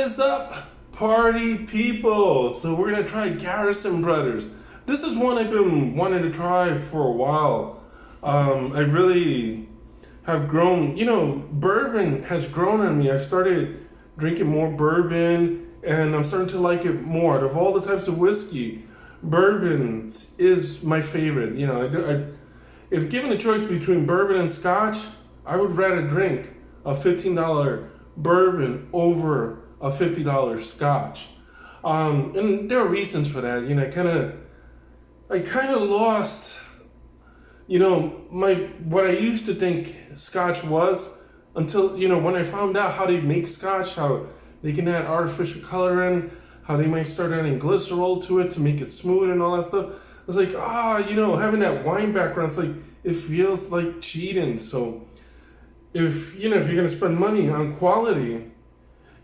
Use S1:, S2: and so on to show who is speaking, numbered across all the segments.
S1: is up, party people? So we're gonna try Garrison Brothers. This is one I've been wanting to try for a while. I really have grown, bourbon has grown on me. I've started drinking more bourbon and I'm starting to like it more. Out of all the types of whiskey, bourbon is my favorite. If given a choice between bourbon and scotch, I would rather drink a $15 bourbon over a $50 scotch. And there are reasons for that. I kind of lost, what I used to think scotch was until, when I found out how they make scotch, how they can add artificial color in, how they might start adding glycerol to it to make it smooth and all that stuff. I was like, having that wine background, it's like, it feels like cheating. So if you're going to spend money on quality,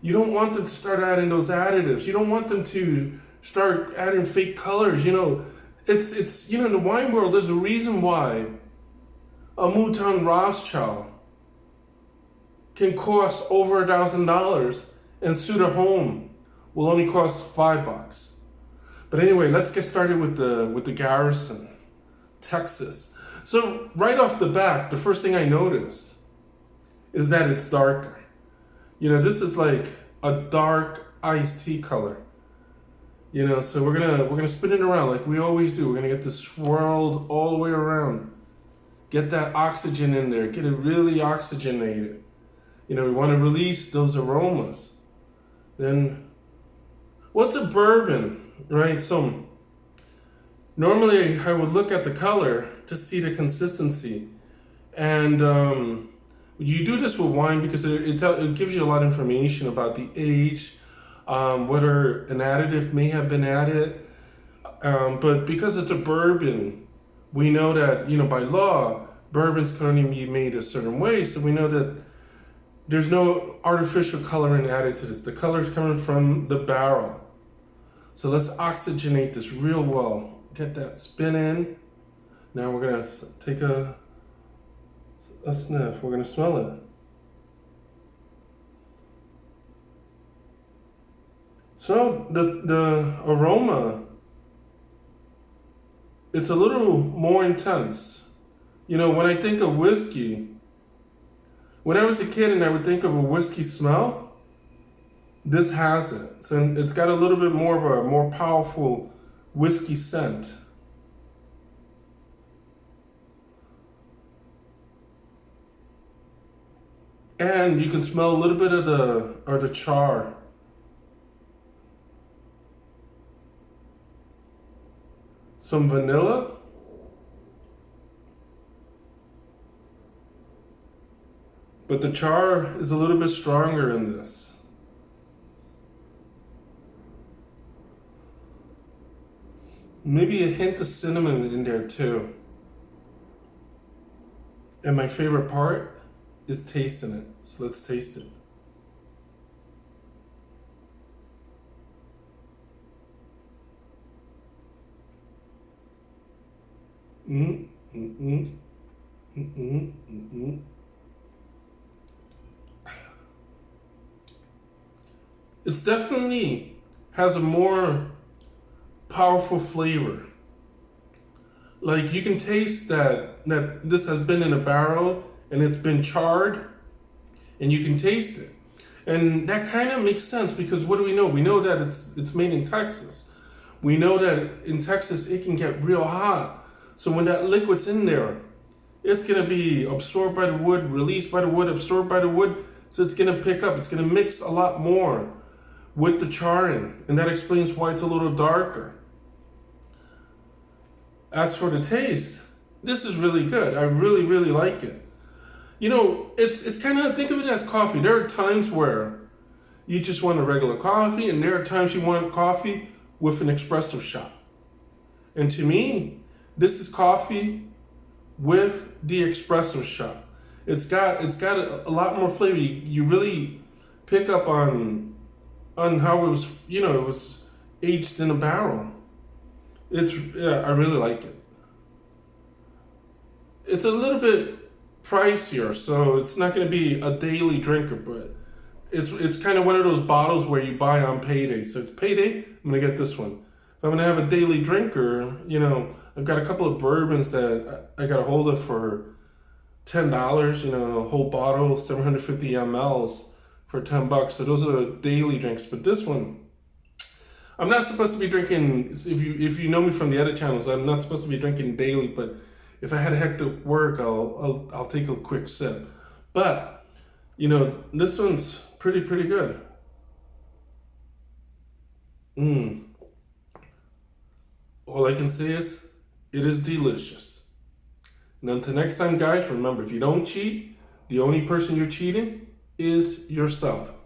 S1: you don't want them to start adding those additives. You don't want them to start adding fake colors. It's in the wine world, there's a reason why a Mouton Rothschild can cost over $1,000 and Suter Home will only cost $5. But anyway, let's get started with the Garrison, Texas. So right off the bat, the first thing I notice is that it's darker. This is like a dark iced tea color. So we're gonna spin it around like we always do. We're gonna get this swirled all the way around. Get that oxygen in there. Get it really oxygenated. We want to release those aromas. Then, what's a bourbon, right? So normally I would look at the color to see the consistency, and you do this with wine because it gives you a lot of information about the age, whether an additive may have been added. But because it's a bourbon, we know that, by law, bourbons can only be made a certain way. So we know that there's no artificial coloring added to this. The color is coming from the barrel. So let's oxygenate this real well. Get that spin in. Now we're going to take a sniff. We're going to smell it. So the aroma, it's a little more intense. When I think of whiskey, when I was a kid and I would think of a whiskey smell, this has it. So it's got a little bit more of a more powerful whiskey scent. And you can smell a little bit of the char. Some vanilla. But the char is a little bit stronger in this. Maybe a hint of cinnamon in there too. And my favorite part is tasting it. So let's taste it. It's definitely has a more powerful flavor. Like you can taste that this has been in a barrel and it's been charred, and you can taste it. And that kind of makes sense because what do we know? We know that it's made in Texas. We know that in Texas it can get real hot. So when that liquid's in there, it's going to be absorbed by the wood, released by the wood, absorbed by the wood. So it's going to pick up. It's going to mix a lot more with the charring. And that explains why it's a little darker. As for the taste, this is really good. I really, really like it. It's kind of, think of it as coffee. There are times where you just want a regular coffee, and there are times you want coffee with an espresso shot. And to me, this is coffee with the espresso shot. It's got a lot more flavor. You really pick up on how it was, it was aged in a barrel. I really like it. It's a little bit pricier, so it's not going to be a daily drinker, but It's kind of one of those bottles where you buy on payday. So it's payday, I'm gonna get this one. If I'm gonna have a daily drinker, I've got a couple of bourbons that I got a hold of for $10. A whole bottle, 750 mLs for $10. So those are the daily drinks. But this one, I'm not supposed to be drinking. If you know me from the other channels, I'm not supposed to be drinking daily. But if I had a hectic work, I'll take a quick sip. But this one's pretty good. All I can say is, it is delicious. And until next time, guys, remember, if you don't cheat, the only person you're cheating is yourself.